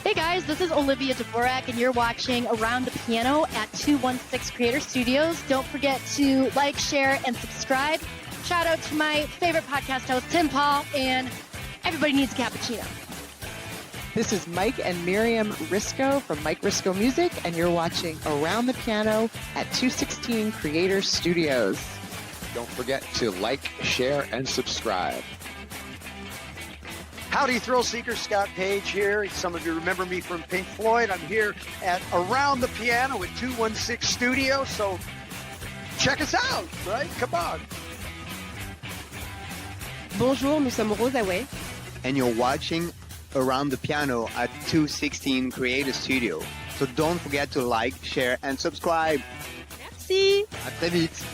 Hey guys, this is Olivia Dvorak, and you're watching Around the Piano at 216 Creator Studios. Don't forget to like, share, and subscribe. Shout out to my favorite podcast host, Tim Paul, and Everybody Needs a Cappuccino. This is Mike and Miriam Risco from Mike Risco Music, and you're watching Around the Piano at 216 Creator Studios. Don't forget to like, share, and subscribe. Howdy, thrill seeker. Scott Page here. Some of you remember me from Pink Floyd. I'm here at Around the Piano at 216 Studio, so check us out, right? Come on. Bonjour, nous sommes Rosaouet. And you're watching Around the Piano at 216 Creator Studio. So don't forget to like, share, and subscribe. Merci. À très vite.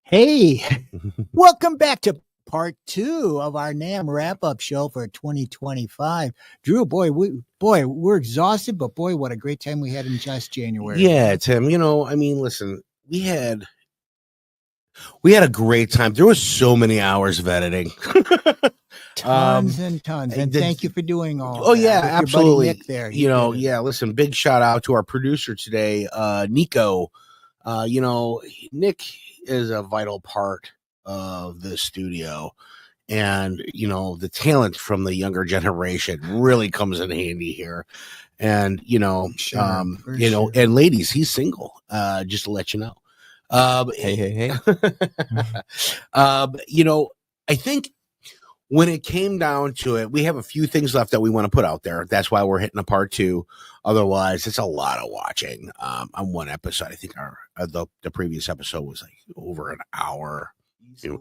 Hey, welcome back to part 2 of our NAMM wrap-up show for 2025. Drew, we're exhausted, but boy, what a great time we had in just January. Yeah, Tim, listen, we had a great time. There was so many hours of editing. Tons and tons. And thank you for doing all Oh, that. yeah, With absolutely. Your buddy Nick there. Listen, big shout out to our producer today, Nico. Nick is a vital part of the studio, and the talent from the younger generation really comes in handy here. And Sure. And ladies, he's single, just to let you know. Hey. I think when it came down to it, we have a few things left that we want to put out there. That's why we're hitting a part 2. Otherwise, it's a lot of watching on one episode. I think the previous episode was like over an hour,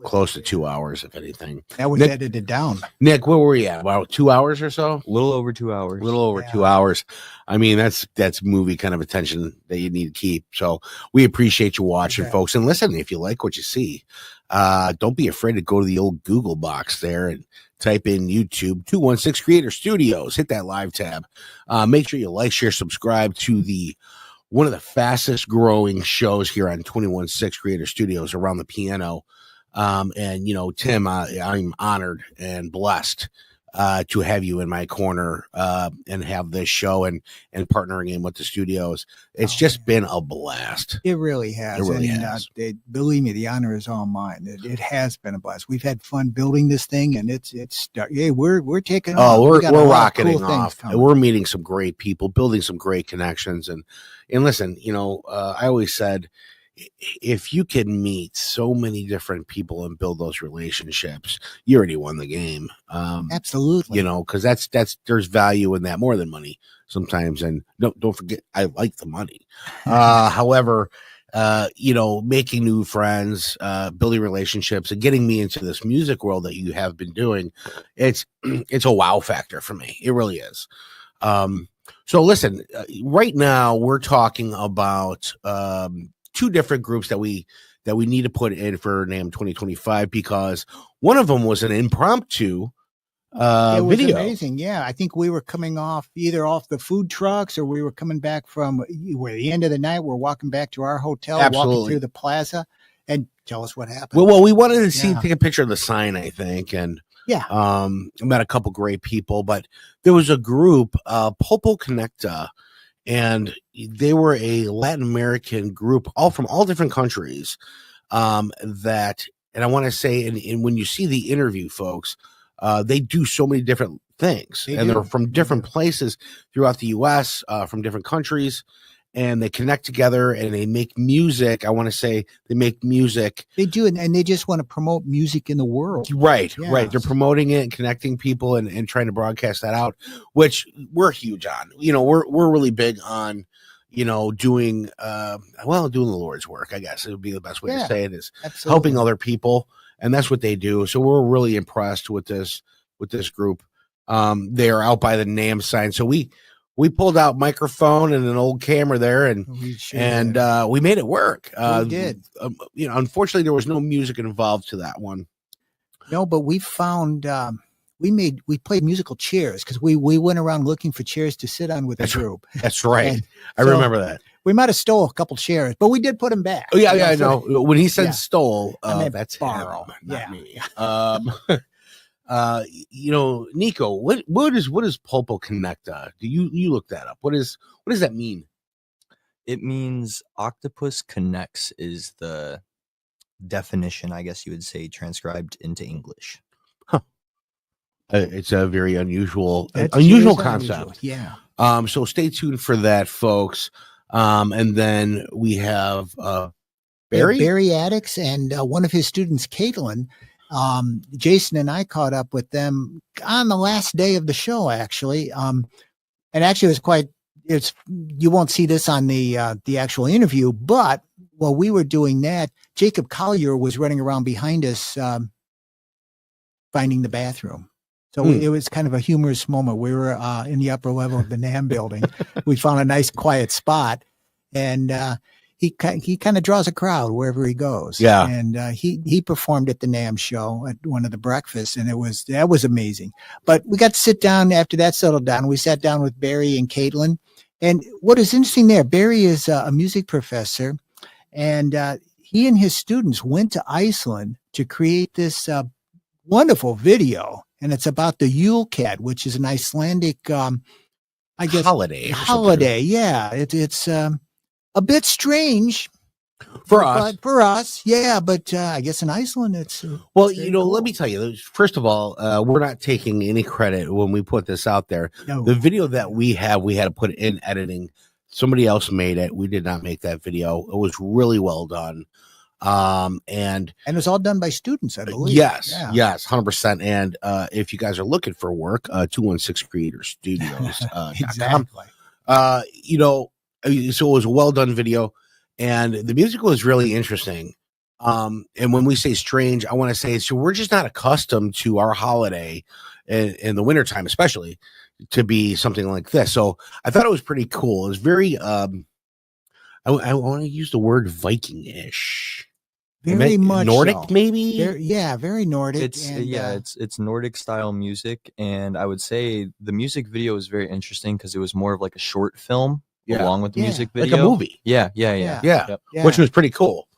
close to 2 hours, if anything. That was edited down. Nick, where were we at? About 2 hours or so? A little over 2 hours. A little over 2 hours. I mean, that's movie kind of attention that you need to keep. So we appreciate you watching, folks. And listen, if you like what you see, don't be afraid to go to the old Google box there and type in YouTube 216 Creator Studios. Hit that live tab. Make sure you like, share, subscribe to one of the fastest growing shows here on 216 Creator Studios, Around the Piano. Tim, I'm honored and blessed to have you in my corner and have this show and partnering in with the studios. It's just been a blast. It really has. Believe me, the honor is all mine. It has been a blast. We've had fun building this thing, and we're taking off. We're rocketing off. And we're meeting some great people, building some great connections. And listen, I always said, if you can meet so many different people and build those relationships, you already won the game. Absolutely. Because there's value in that more than money sometimes. And don't forget, I like the money. However, making new friends, building relationships, and getting me into this music world that you have been doing, it's a wow factor for me. It really is. So listen, right now we're talking about 2 different groups that we need to put in for NAMM 2025, because one of them was an impromptu it was video. Amazing. Yeah. I think we were coming off the food trucks, or we were coming back from the end of the night. We're walking back to our hotel, walking through the plaza, and tell us what happened. Well, we wanted to take a picture of the sign, I think. And I met a couple great people, but there was a group, Pulpo Connecta, and they were a Latin American group, all from all different countries. And I want to say, and when you see the interview, folks, they do so many different things, they're from different places throughout the U.S., from different countries. and they connect together and they make music. I want to say they make music. They do, and they just want to promote music in the world. Right, yes. Right. They're promoting it and connecting people and trying to broadcast that out, which we're huge on. You know, we're really big on, doing doing the Lord's work, I guess it would be the best way to say it, is absolutely. helping other people, and that's what they do. So we're really impressed with this group. They are out by the NAMM sign, so we pulled out microphone and an old camera there, and we made it work. We did. Unfortunately, there was no music involved to that one. No, but we found we played musical chairs because we went around looking for chairs to sit on with the group. That's right. And I remember that. We might have stole a couple chairs, but we did put them back. Oh yeah, I know. When he said stole, that's borrow, not me. Nico, what is Pulpo Connecta? Do you look that up? What does that mean? It means octopus connects is the definition, I guess you would say, transcribed into English. Huh. It's a very unusual concept. Yeah. So stay tuned for that, folks. And then we have Berry Atticks and one of his students, Caitlin. Jason and I caught up with them on the last day of the show, actually. And actually you won't see this on the actual interview, but while we were doing that, Jacob Collier was running around behind us, finding the bathroom. So it was kind of a humorous moment. We were in the upper level of the NAMM building. We found a nice quiet spot, and he kind of draws a crowd wherever he goes. Yeah. And he performed at the NAMM show at one of the breakfasts, and that was amazing. But we got to sit down after that settled down. We sat down with Berry and Caitlin. And what is interesting there, Berry is a music professor, and he and his students went to Iceland to create this wonderful video. And it's about the Yule Cat, which is an Icelandic, holiday. Yeah. It's a bit strange for us. Yeah. But I guess in Iceland, it's cool. Let me tell you, first of all, we're not taking any credit when we put this out there. No. The video that we had to put in editing. Somebody else made it. We did not make that video. It was really well done. And it's all done by students, I believe. Yes, 100%. And if you guys are looking for work, 216 Creator Studios. Exactly. So it was a well done video, and the music was really interesting. And when we say strange, I want to say, so we're just not accustomed to our holiday in the wintertime, especially, to be something like this. So I thought it was pretty cool. It was very, I want to use the word Viking-ish. Very much Nordic, so. maybe. Very Nordic. It's Nordic style music, and I would say the music video was very interesting because it was more of like a short film along with the music video, like a movie. Yeah. Yep. Which was pretty cool.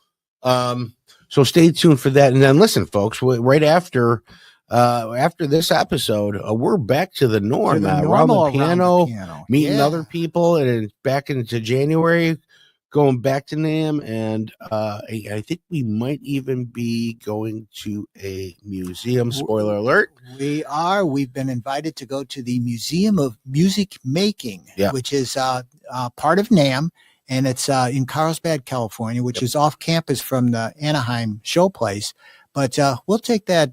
So stay tuned for that, and then listen, folks. Right after this episode, we're back to the norm, around the piano, meeting other people, and back into January. Going back to NAMM, and I think we might even be going to a museum. Spoiler alert. We are. We've been invited to go to the Museum of Music Making, which is part of NAMM, and it's in Carlsbad, California, which is off campus from the Anaheim showplace. But we'll take that.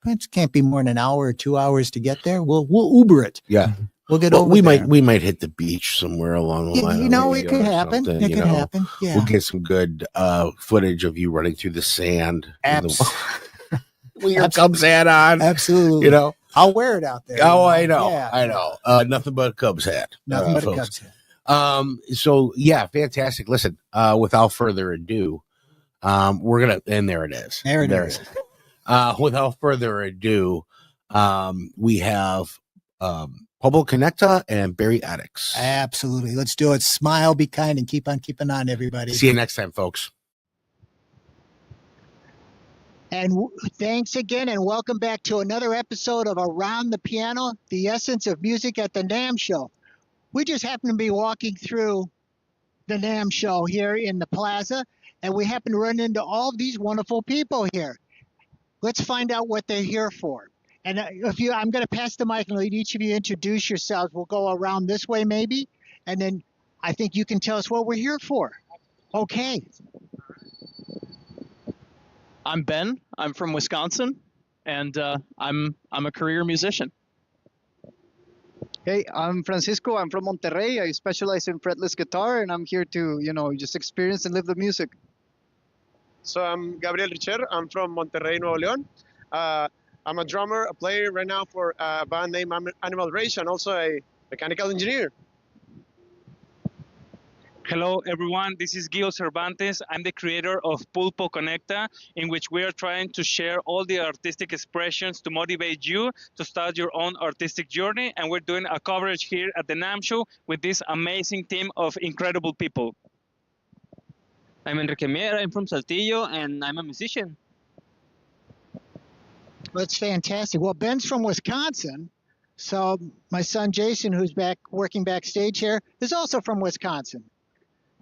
It can't be more than an hour or 2 hours to get there. We'll Uber it. Yeah. We'll get over there. We might hit the beach somewhere along the line. It could happen. It could happen. Yeah. We'll get some good footage of you running through the sand. With your Cubs hat on. Absolutely. I'll wear it out there. Oh, I know. Yeah. I know. Nothing but a Cubs hat. Nothing but a Cubs hat. So yeah, fantastic. Listen, without further ado, we're gonna, and there it is. There it is. Without further ado, we have Pulpo Connecta and Berry Atticks. Absolutely. Let's do it. Smile, be kind, and keep on keeping on, everybody. See you next time, folks. And thanks again, and welcome back to another episode of Around the Piano, the essence of music at the NAMM show. We just happen to be walking through the NAMM show here in the plaza, and we happen to run into all of these wonderful people here. Let's find out what they're here for. And I'm going to pass the mic and let each of you introduce yourselves. We'll go around this way maybe, and then I think you can tell us what we're here for. Okay. I'm Ben. I'm from Wisconsin, and I'm a career musician. Hey, I'm Francisco. I'm from Monterrey. I specialize in fretless guitar, and I'm here to, just experience and live the music. So I'm Gabriel Richer. I'm from Monterrey, Nuevo León. I'm a drummer, a player right now for a band named Animal Rage, and also a mechanical engineer. Hello, everyone. This is Guido Cervantes. I'm the creator of Pulpo Connecta, in which we are trying to share all the artistic expressions to motivate you to start your own artistic journey. And we're doing a coverage here at the NAMM show with this amazing team of incredible people. I'm Enrique Mier. I'm from Saltillo, and I'm a musician. That's fantastic. Well, Ben's from Wisconsin. So my son Jason, who's working backstage here, is also from Wisconsin.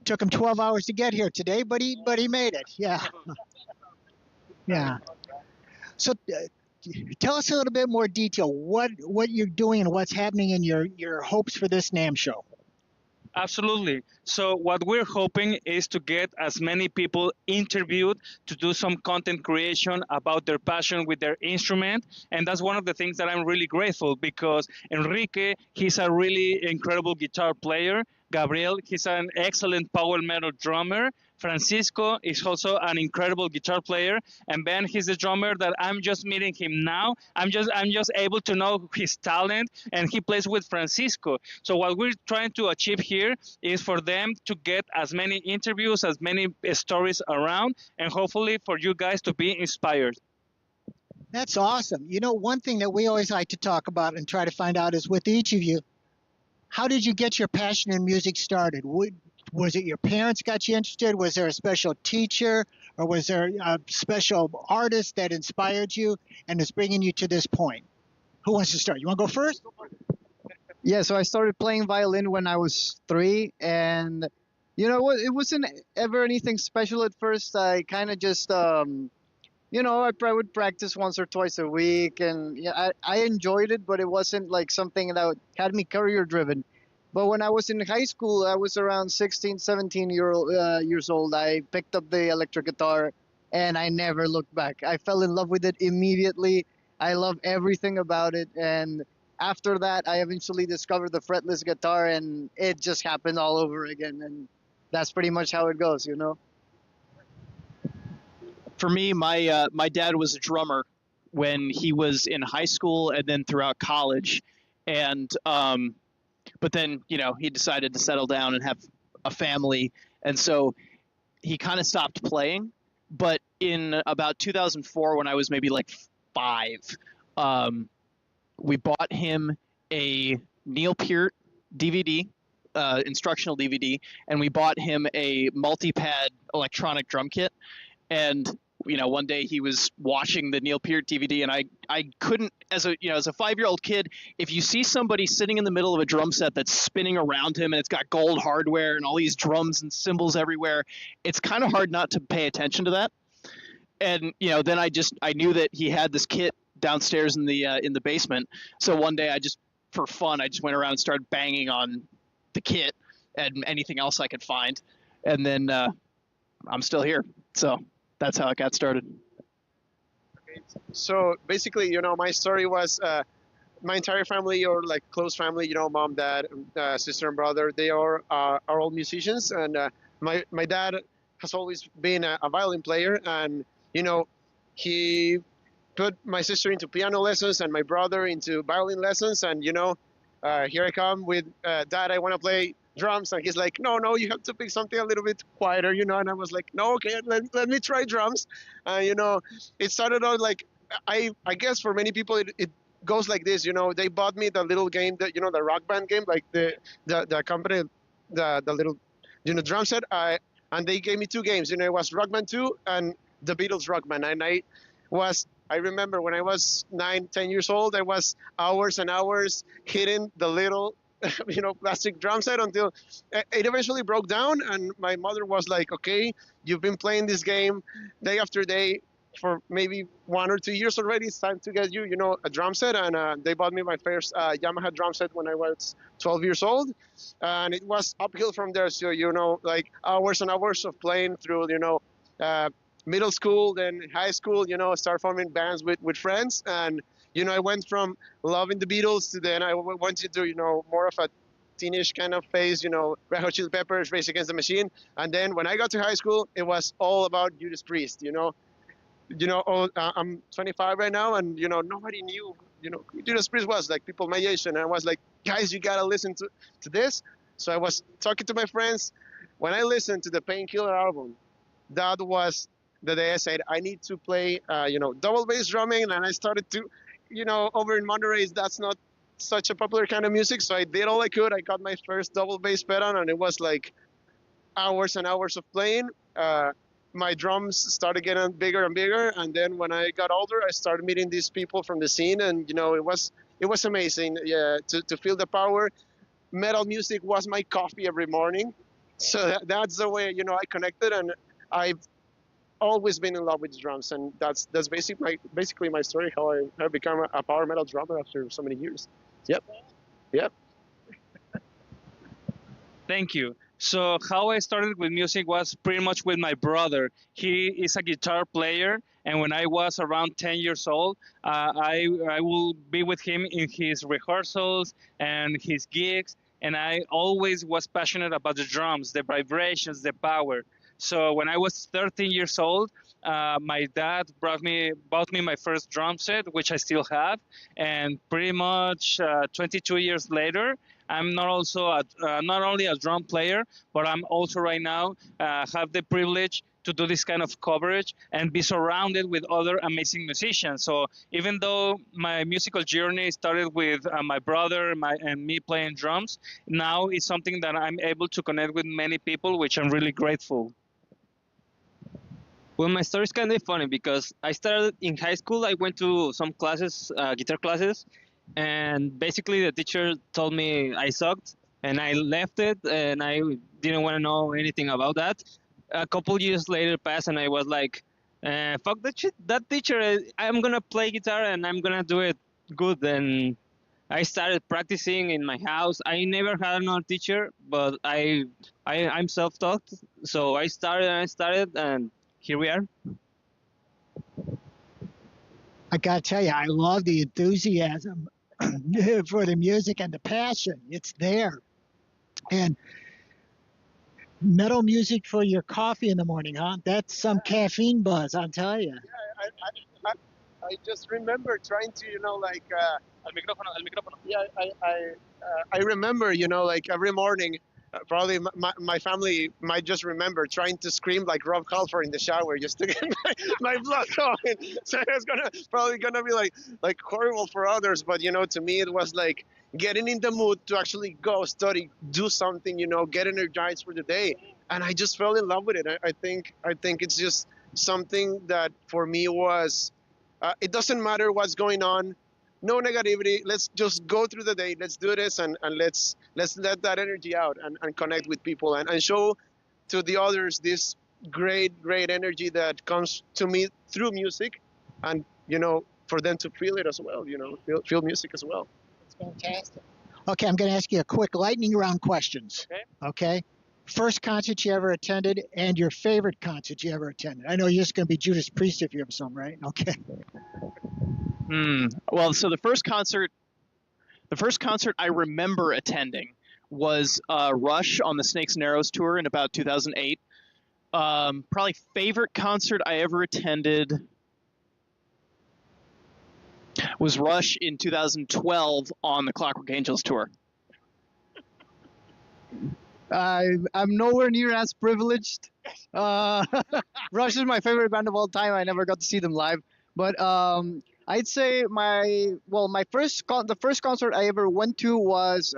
Took him 12 hours to get here today, but he made it. Yeah. Yeah. So tell us a little bit more detail what you're doing and what's happening in your hopes for this NAMM show. Absolutely. So what we're hoping is to get as many people interviewed to do some content creation about their passion with their instrument. And that's one of the things that I'm really grateful, because Enrique, he's a really incredible guitar player. Gabriel, he's an excellent power metal drummer. Francisco is also an incredible guitar player, and Ben, he's the drummer that I'm just meeting him now. I'm just able to know his talent, and he plays with Francisco. So what we're trying to achieve here is for them to get as many interviews, as many stories around, and hopefully for you guys to be inspired. That's awesome. One thing that we always like to talk about and try to find out is with each of you, how did you get your passion in music started? Was it your parents got you interested? Was there a special teacher, or was there a special artist that inspired you and is bringing you to this point? Who wants to start? You want to go first? Yeah, so I started playing violin when I was 3, and it wasn't ever anything special at first. I kind of just I would practice once or twice a week, and I enjoyed it, but it wasn't like something that had me career driven. But when I was in high school, I was around 16, 17 years old. I picked up the electric guitar, and I never looked back. I fell in love with it immediately. I love everything about it. And after that, I eventually discovered the fretless guitar, and it just happened all over again. And that's pretty much how it goes, For me, my dad was a drummer when he was in high school and then throughout college, and but then he decided to settle down and have a family, and so he kind of stopped playing. But in about 2004, when I was maybe like 5, we bought him a Neil Peart DVD, instructional DVD, and we bought him a multi-pad electronic drum kit. And one day he was watching the Neil Peart DVD, and I couldn't, as a 5-year-old kid, if you see somebody sitting in the middle of a drum set that's spinning around him and it's got gold hardware and all these drums and cymbals everywhere, it's kind of hard not to pay attention to that. And then I knew that he had this kit downstairs in the basement. So one day for fun, I just went around and started banging on the kit and anything else I could find, and then I'm still here. So that's how it got started. Okay. So basically, my story was my entire family, or like close family, mom, dad, sister, and brother, they are all musicians. And my dad has always been a violin player, and he put my sister into piano lessons and my brother into violin lessons. And here I come with dad, I want to play drums, and he's like, no, you have to pick something a little bit quieter, and I was like, no, okay, let me try drums. It started out like, I guess for many people it goes like this. They bought me the little game that the Rock Band game, like the company, the little drum set, and they gave me 2 games. It was Rock Band 2 and the Beatles Rock Band. And I remember when I was 9, 10 years old, I was hours and hours hitting the little plastic drum set until it eventually broke down. And my mother was like, okay, you've been playing this game day after day for maybe 1 or 2 years already. It's time to get you, a drum set. And they bought me my first Yamaha drum set when I was 12 years old. And it was uphill from there. So, like hours and hours of playing through, middle school, then high school, start forming bands with friends. And I went from loving the Beatles to then I went into, more of a teenage kind of phase, Red Hot Chili Peppers, Rage Against the Machine. And then when I got to high school, it was all about Judas Priest, I'm 25 right now, and, nobody knew, who Judas Priest was, like people my age. And I was like, guys, you got to listen to this. So I was talking to my friends. When I listened to the Painkiller album, that was the day I said, I need to play, double bass drumming. And I started to, over in Monterey, that's not such a popular kind of music. So I did all I could. I got my first double bass pedal, and it was like hours and hours of playing. My drums started getting bigger and bigger. And then when I got older, I started meeting these people from the scene. And, it was amazing to feel the power. Metal music was my coffee every morning. So that's the way, I connected. And I've always been in love with drums, and that's basically my story, how I become a power metal drummer after so many years. Yep. Thank you. So how I started with music was pretty much with my brother. He is a guitar player, and when I was around 10 years old, I will be with him in his rehearsals and his gigs, and I always was passionate about the drums, the vibrations, the power. So when I was 13 years old, my dad bought me my first drum set, which I still have, and pretty much 22 years later, I'm not only a drum player, but I'm also right now have the privilege to do this kind of coverage and be surrounded with other amazing musicians. So even though my musical journey started with my brother and me playing drums, now it's something that I'm able to connect with many people, which I'm really grateful. Well, my story is kind of funny because I started in high school. I went to some classes, guitar classes, and basically the teacher told me I sucked, and I left it, and I didn't want to know anything about that. A couple years later passed, and I was like, "Fuck that shit! That teacher! I'm gonna play guitar, and I'm gonna do it good." And I started practicing in my house. I never had another teacher, but I'm self-taught, so I started, and here we are. I got to tell you, I love the enthusiasm for the music and the passion. It's there. And metal music for your coffee in the morning, huh? That's some caffeine buzz, I'll tell you. Yeah, I just remember trying to, Al micrófono. Yeah, I remember, like every morning, probably my family might just remember trying to scream like Rob Halford in the shower just to get my blood going. So it's probably gonna be like horrible for others, but to me it was like getting in the mood to actually go study, do something, get energized for the day, and I just fell in love with it. I think it's just something that for me was. It doesn't matter what's going on. No negativity. Let's just go through the day. Let's do this and let's let that energy out and connect with people and show to the others this great energy that comes to me through music, and for them to feel it as well. Feel music as well. It's fantastic. Okay, I'm going to ask you a quick lightning round questions. Okay. First concert you ever attended and your favorite concert you ever attended. I know you're just going to be Judas Priest if you have some, right? Okay. Well, so the first concert I remember attending was Rush on the Snakes and Arrows tour in about 2008. Probably favorite concert I ever attended was Rush in 2012 on the Clockwork Angels tour. I'm nowhere near as privileged. Rush is my favorite band of all time. I never got to see them live, but I'd say the first concert I ever went to was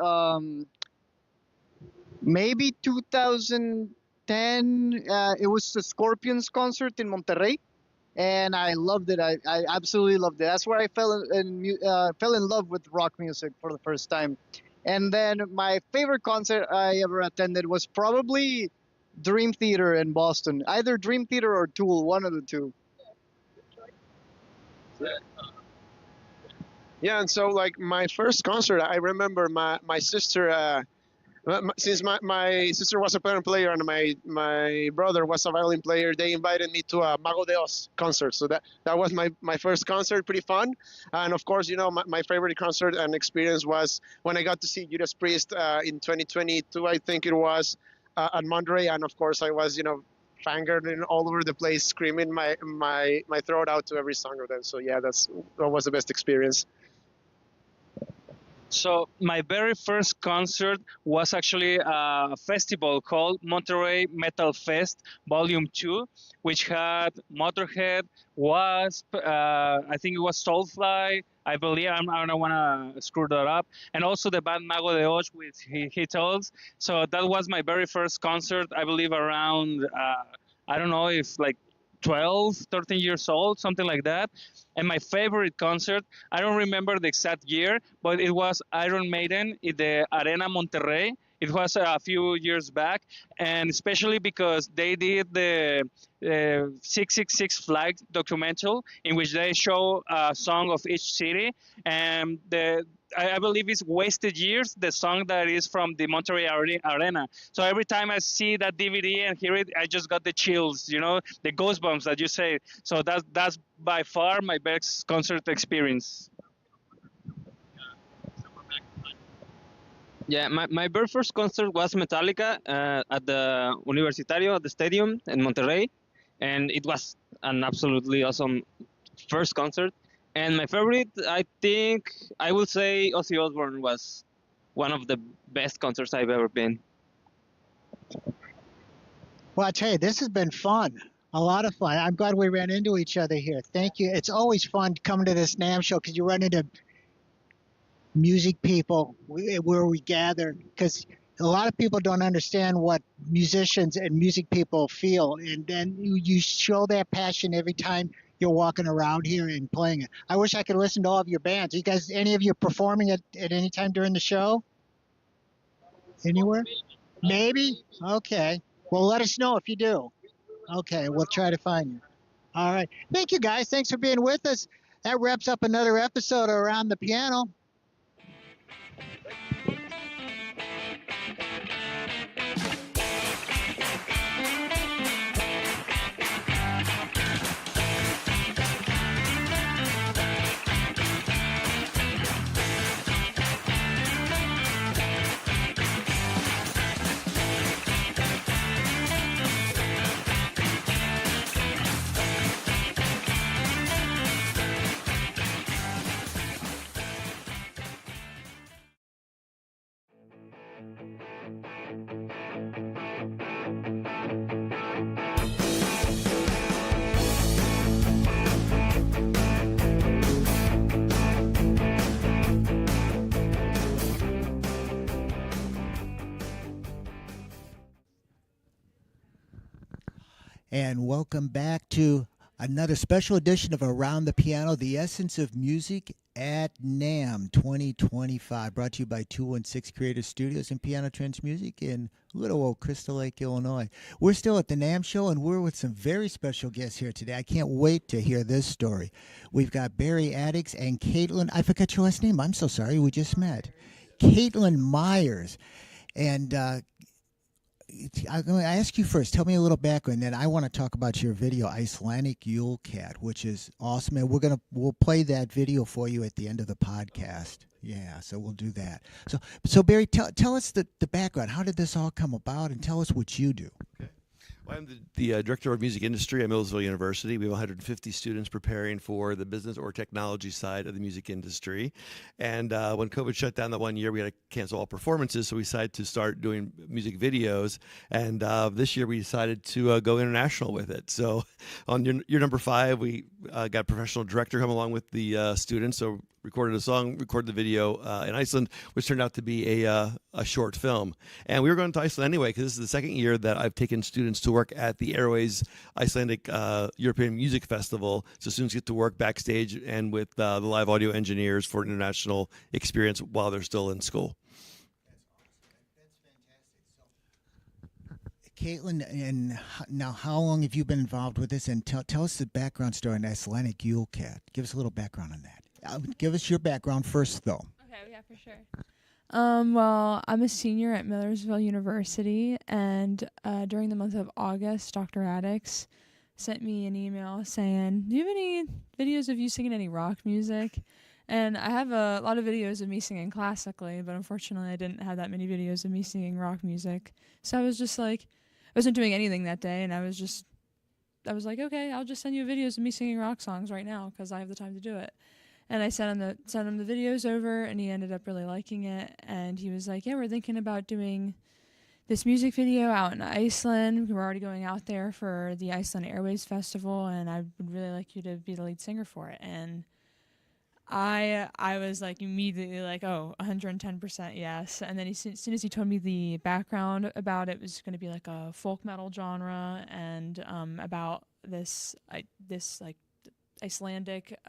maybe 2010. It was the Scorpions concert in Monterrey, and I loved it. I absolutely loved it. That's where I fell in love with rock music for the first time. And then my favorite concert I ever attended was probably Dream Theater in Boston. Either Dream Theater or Tool, one of the two. Yeah, and so like my first concert, I remember my sister Since my sister was a piano player and my brother was a violin player, they invited me to a Mago de Oz concert. So that was my first concert, pretty fun. And of course, my favorite concert and experience was when I got to see Judas Priest in 2022, I think it was, at Monterey. And of course, I was, fangirling all over the place, screaming my throat out to every song of them. So yeah, that was the best experience. So my very first concert was actually a festival called Monterey Metal Fest Volume 2, which had Motorhead, Wasp, I think it was Soulfly, I believe, I don't want to screw that up, and also the band Mago de Oz with Hitals. So that was my very first concert, I believe around, I don't know if like 12, 13 years old, something like that. And my favorite concert, I don't remember the exact year, but it was Iron Maiden in the Arena Monterrey. It was a few years back, and especially because they did the 666 Flag documentary, in which they show a song of each city, and I believe it's Wasted Years, the song that is from the Monterrey Arena. So every time I see that DVD and hear it, I just got the chills, the goosebumps that you say. So that's by far my best concert experience. Yeah, my very first concert was Metallica at the Universitario, at the stadium in Monterrey, and it was an absolutely awesome first concert. And my favorite, I think, I will say Ozzy Osbourne was one of the best concerts I've ever been. Well, I tell you, this has been fun. A lot of fun. I'm glad we ran into each other here. Thank you. It's always fun coming to this NAMM show because you run into music people where we gather, because a lot of people don't understand what musicians and music people feel, and then you show that passion every time you're walking around here and playing it. I wish I could listen to all of your bands. You guys, any of you performing at any time during the show? Anywhere? Maybe? Okay. Well, let us know if you do. Okay, we'll try to find you. All right. Thank you, guys. Thanks for being with us. That wraps up another episode of Around the Piano. And welcome back to another special edition of Around the Piano, the essence of music at NAMM 2025, brought to you by 216 Creative Studios and Piano Trends Music in little old Crystal Lake, Illinois. We're still at the NAMM show, and we're with some very special guests here today. I can't wait to hear this story. We've got Berry Atticks and Caitlin. I forgot your last name. I'm so sorry. We just met. Caitlin Myers. And I'm going to ask you first. Tell me a little background, and then I want to talk about your video, Icelandic Yule Cat, which is awesome. And we'll play that video for you at the end of the podcast. Yeah, so we'll do that. So Berry, tell us the background. How did this all come about, and tell us what you do. Okay. Well, I'm the director of music industry at Millersville University. We have 150 students preparing for the business or technology side of the music industry. And when COVID shut down that one year, we had to cancel all performances, so we decided to start doing music videos. And this year, we decided to go international with it. So on year number 5, we got a professional director come along with the students. So recorded a song, recorded the video in Iceland, which turned out to be a short film. And we were going to Iceland anyway, because this is the second year that I've taken students to work at the Airways Icelandic European Music Festival. So students get to work backstage and with the live audio engineers for an international experience while they're still in school. Caitlin, and now how long have you been involved with this? And tell us the background story on Icelandic Yule Cat. Give us a little background on that. Give us your background first, though. Okay, yeah, for sure. Well, I'm a senior at Millersville University, and during the month of August, Dr. Atticks sent me an email saying, "Do you have any videos of you singing any rock music?" And I have a lot of videos of me singing classically, but unfortunately, I didn't have that many videos of me singing rock music. So I was just like, I wasn't doing anything that day, and I was like, okay, I'll just send you videos of me singing rock songs right now because I have the time to do it. And I sent him the videos over, and he ended up really liking it. And he was like, "Yeah, we're thinking about doing this music video out in Iceland. We're already going out there for the Iceland Airways Festival, and I would really like you to be the lead singer for it." And I was like immediately like, "Oh, 110% yes." And then as soon as he told me the background about it was going to be like a folk metal genre and about this like Icelandic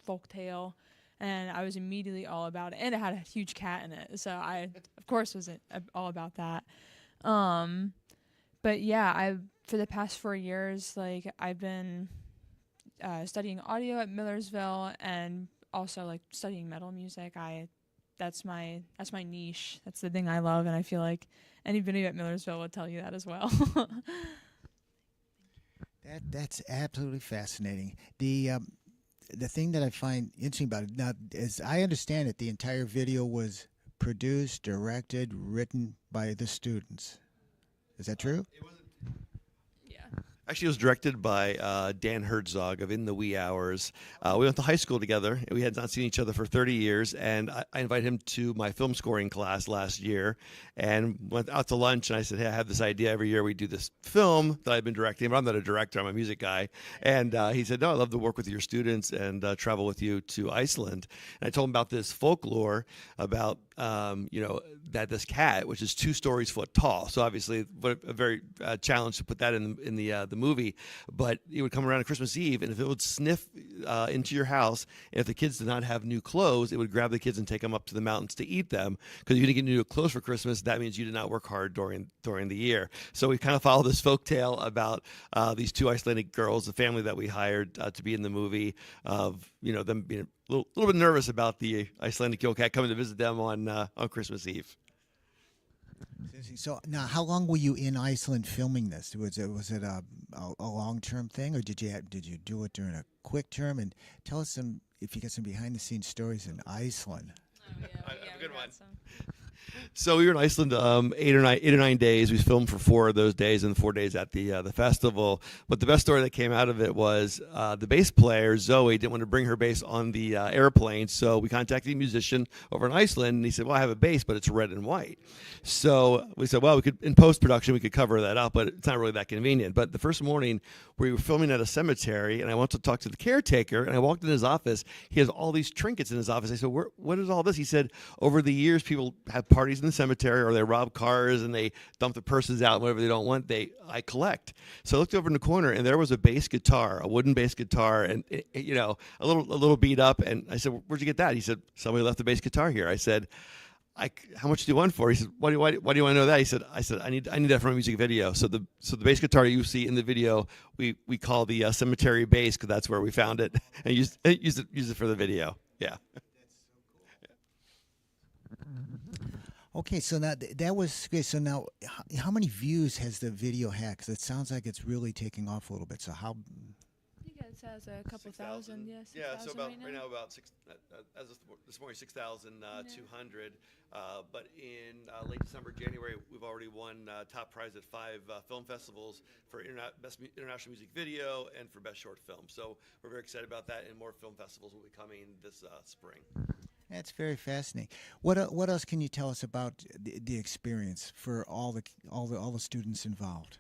folk tale, and I was immediately all about it, and it had a huge cat in it, so I of course was all about that. But yeah, I for the past 4 years, like I've been studying audio at Millersville and also like studying metal music. That's my niche. That's the thing I love, and I feel like anybody at Millersville would tell you that as well. That's absolutely fascinating. The thing that I find interesting about it now, as I understand it, the entire video was produced, directed, written by the students. Is that true? Actually, it was directed by Dan Herzog of In the Wee Hours. We went to high school together. We had not seen each other for 30 years, and I invited him to my film scoring class last year and went out to lunch, and I said, "Hey, I have this idea. Every year we do this film that I've been directing, but I'm not a director. I'm a music guy." And he said, "No, I'd love to work with your students and travel with you to Iceland." And I told him about this folklore about, that this cat, which is 2 stories foot tall. So obviously, what a very challenge to put that in the movie. But it would come around on Christmas Eve, and if it would sniff into your house, and if the kids did not have new clothes, it would grab the kids and take them up to the mountains to eat them. Because if you didn't get new clothes for Christmas, that means you did not work hard during the year. So we kind of follow this folk tale about these 2 Icelandic girls, the family that we hired to be in the movie, of them being a little bit nervous about the Icelandic Yule cat coming to visit them on Christmas Eve. So now, how long were you in Iceland filming this? Was it a long-term thing, or did you do it during a quick term? And tell us if you got some behind-the-scenes stories in Iceland. I have a good one. So we were in Iceland 8 or 9 days. We filmed for 4 of those days and 4 days at the festival. But the best story that came out of it was the bass player, Zoe, didn't want to bring her bass on the airplane. So we contacted a musician over in Iceland, and he said, "Well, I have a bass, but it's red and white." So we said, well, we could, in post-production, we could cover that up, but it's not really that convenient. But the first morning, we were filming at a cemetery, and I went to talk to the caretaker, and I walked in his office. He has all these trinkets in his office. I said, "What is all this?" He said, "Over the years, people have parties in the cemetery, or they rob cars and they dump the purses out, whatever they don't want. I collect." So I looked over in the corner, and there was a bass guitar, a wooden bass guitar, and a little beat up. And I said, "Where'd you get that?" He said, "Somebody left the bass guitar here." I said, "How much do you want for it?" He said, "Why do you want to know that?" I said, I need that for a music video. So the bass guitar you see in the video, we call the cemetery bass, because that's where we found it, and use it for the video. Yeah. Okay, so now that was okay. So now, how many views has the video had? Because it sounds like it's really taking off a little bit. So how? I think it says a couple thousand. Yes. Yeah. So about right now about 6. As of this morning, 6,200. But in late December, January, we've already won top prize at 5 film festivals for best international music video and for best short film. So we're very excited about that, and more film festivals will be coming this spring. That's very fascinating. What else can you tell us about the experience for all the students involved?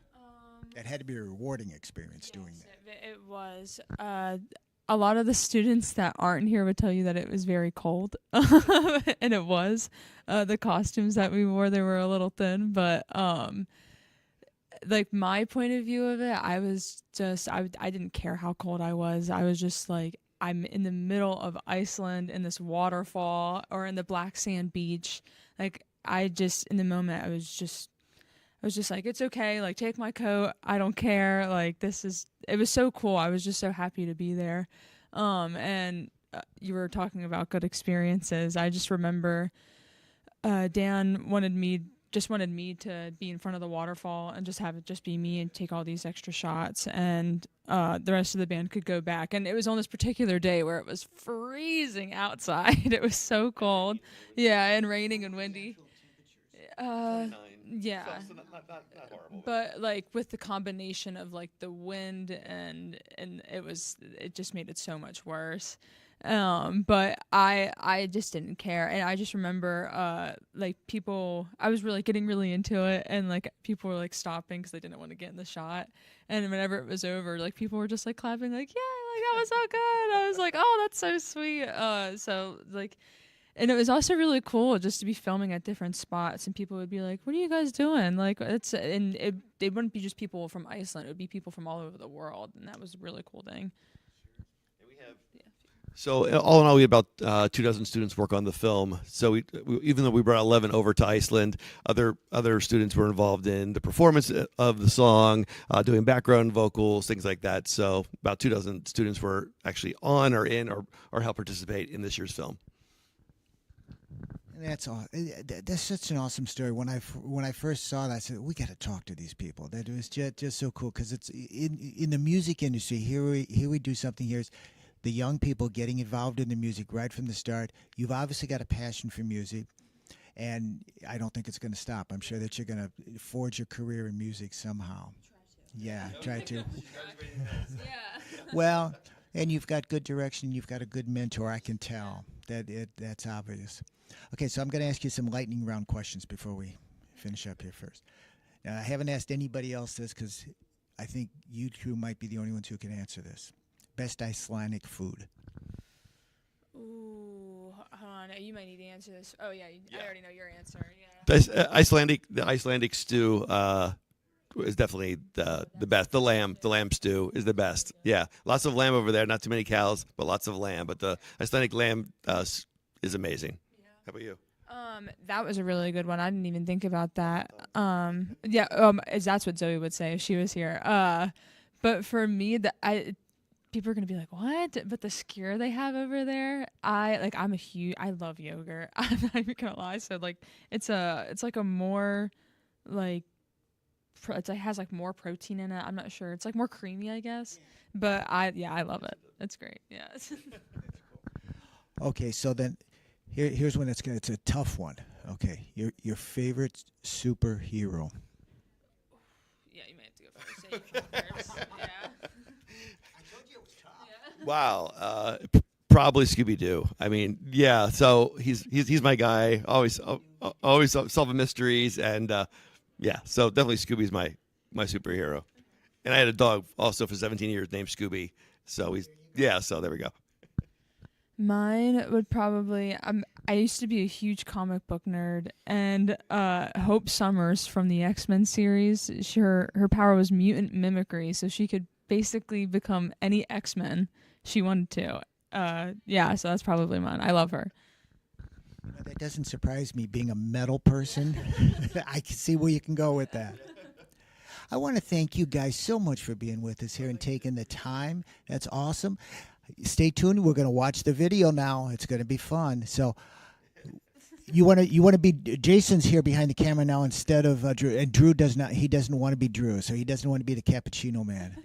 That had to be a rewarding experience doing that. It was. A lot of the students that aren't here would tell you that it was very cold, and it was. The costumes that we wore, they were a little thin, but like my point of view of it, I was just I didn't care how cold I was. I was just like, I'm in the middle of Iceland in this waterfall or in the black sand beach. Like in the moment, I was just like, it's okay. Like, take my coat. I don't care. Like, it was so cool. I was just so happy to be there. And you were talking about good experiences. I just remember Dan wanted me to be in front of the waterfall and just have it just be me and take all these extra shots, and the rest of the band could go back. And it was on this particular day where it was freezing outside. It was so cold. Yeah, and raining and windy. Yeah. So not horrible. But like with the combination of like the wind and it just made it so much worse. But I just didn't care, and I just remember like people, I was getting really into it, and like people were like stopping because they didn't want to get in the shot, and whenever it was over, like people were just like clapping like, yeah, like that was so good. I was like, oh, that's so sweet. So like, and it was also really cool just to be filming at different spots, and people would be like, what are you guys doing? Like they wouldn't be just people from Iceland, it would be people from all over the world, and that was a really cool thing. So all in all, we had about 24 students work on the film. So we even though we brought 11 over to Iceland, other students were involved in the performance of the song, doing background vocals, things like that. So about 24 students were actually on or in or helped participate in this year's film. That's all. That's such an awesome story. When I first saw that, I said, we got to talk to these people. That was just so cool, because it's in the music industry. Here we do something. Here's the young people getting involved in the music right from the start. You've obviously got a passion for music, and I don't think it's going to stop. I'm sure that you're going to forge your career in music somehow. Yeah, try to. Well, and you've got good direction. You've got a good mentor. I can tell that's obvious. Okay, so I'm going to ask you some lightning round questions before we finish up here first. Now, I haven't asked anybody else this because I think you two might be the only ones who can answer this. Best Icelandic food. Ooh, hold on. You might need to answer this. Oh yeah, I already know your answer. Yeah. The Icelandic stew is definitely the best. The lamb stew is the best. Yeah, lots of lamb over there. Not too many cows, but lots of lamb. But the Icelandic lamb is amazing. Yeah. How about you? That was a really good one. I didn't even think about that. That's what Zoe would say if she was here. But for me, people are gonna be like, what? But the skyr they have over there, I love yogurt. I'm not even gonna lie. So like, it's like a more like, it has like more protein in it. I'm not sure. It's like more creamy, I guess. But I love it. It's great. Yeah. Okay, so then here's one it's a tough one. Okay, your favorite superhero. Yeah, you may have to go first. Say you first. Yeah. Wow, probably Scooby-Doo. I mean, yeah. So he's my guy. Always solving mysteries, and yeah. So definitely Scooby's my superhero. And I had a dog also for 17 years named Scooby. So So there we go. Mine would probably. I used to be a huge comic book nerd, and Hope Summers from the X-Men series. Her power was mutant mimicry, so she could basically become any X-Men she wanted to. So that's probably mine. I love her. That doesn't surprise me, being a metal person. I can see where you can go with that. I want to thank you guys so much for being with us here and taking the time. That's awesome. Stay tuned. We're going to watch the video now. It's going to be fun. So you want to be Jason's here behind the camera now instead of Drew. And Drew doesn't want to be Drew, so he doesn't want to be the cappuccino man.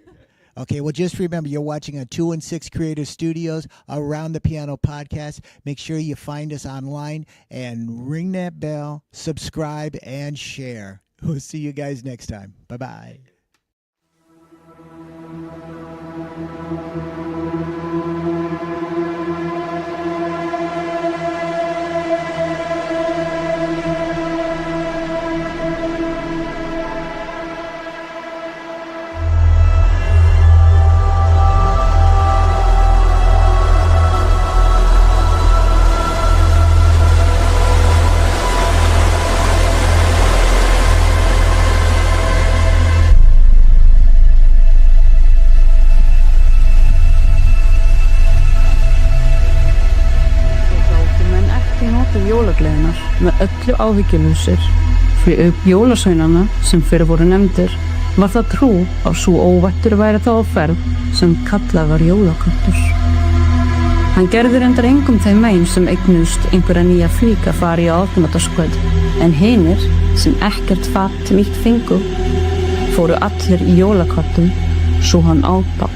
Okay, well, just remember, you're watching on 216 Creative Studios Around the Piano podcast. Make sure you find us online and ring that bell, subscribe, and share. We'll see you guys next time. Bye-bye. Jólagleðinar með öllu áhyggjulausir fyrir auk jólasveinana sem fyrir voru nefndir var það trú á sú óvættur væri þá á ferð sem kallað var Jólaköttur. Hann gerði reyndar engum þeim megin sem eignuðust einhverja nýja flík að fara í áfengadagskvöld, en hinir sem ekkert fatt nýtt fengu fóru allir í jólaköttum svo hann áta.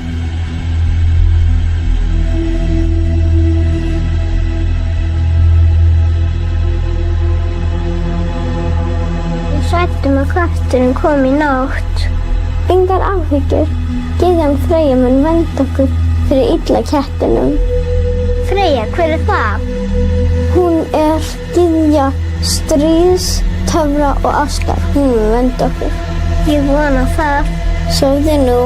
Við hræddum að kötturinn kom í nótt. Engar áhyggjur. Gyðjan Freyja mun vernda okkur fyrir illa kettinum. Freyja, hver það? Hún gyðja stríðs, töfra og ástar. Hún mun vernda okkur. Ég vona það. Sofðu nú.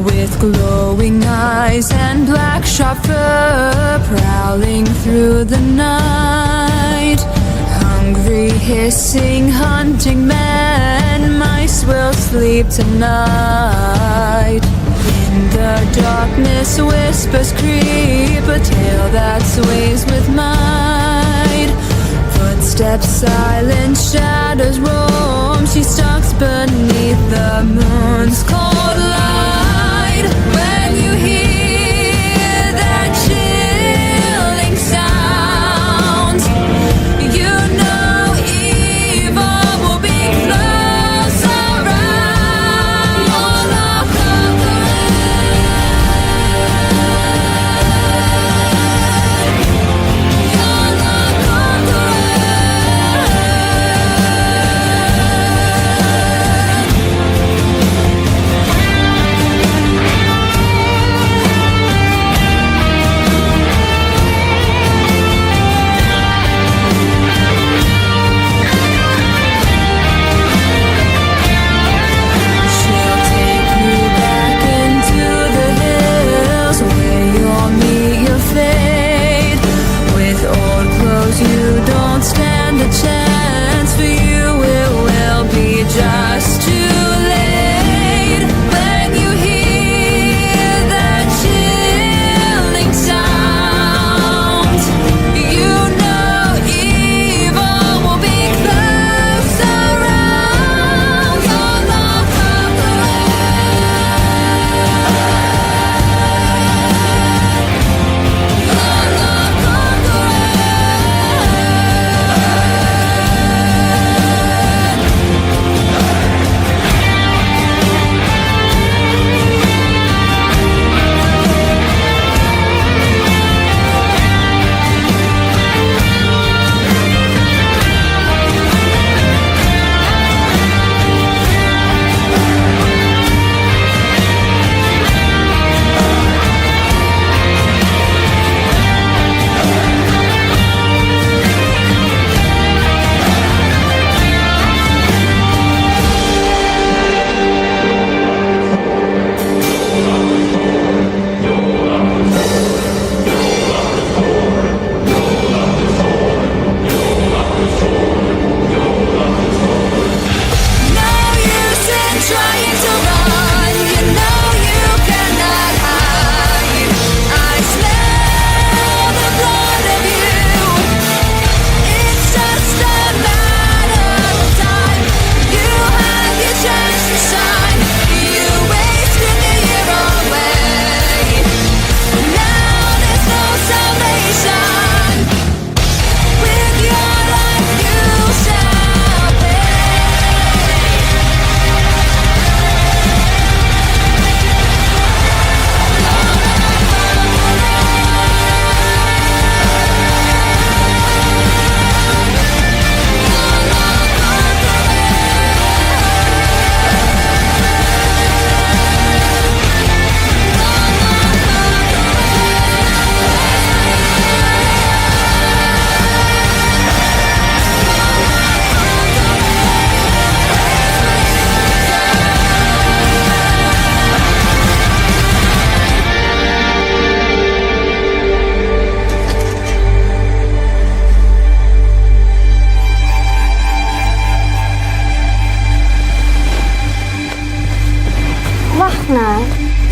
With glowing eyes and black sharp fur, prowling through the night. Hungry, hissing, hunting men, mice will sleep tonight. In the darkness whispers creep, a tale that sways with might. Footsteps silent, shadows roam, she stalks beneath the moon's cold light. When you hear that chilling sound, you know evil will be close around.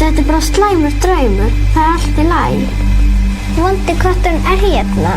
Þetta er bara slæmur draumur. Það er allt í lagi. Vondi kötturinn hérna.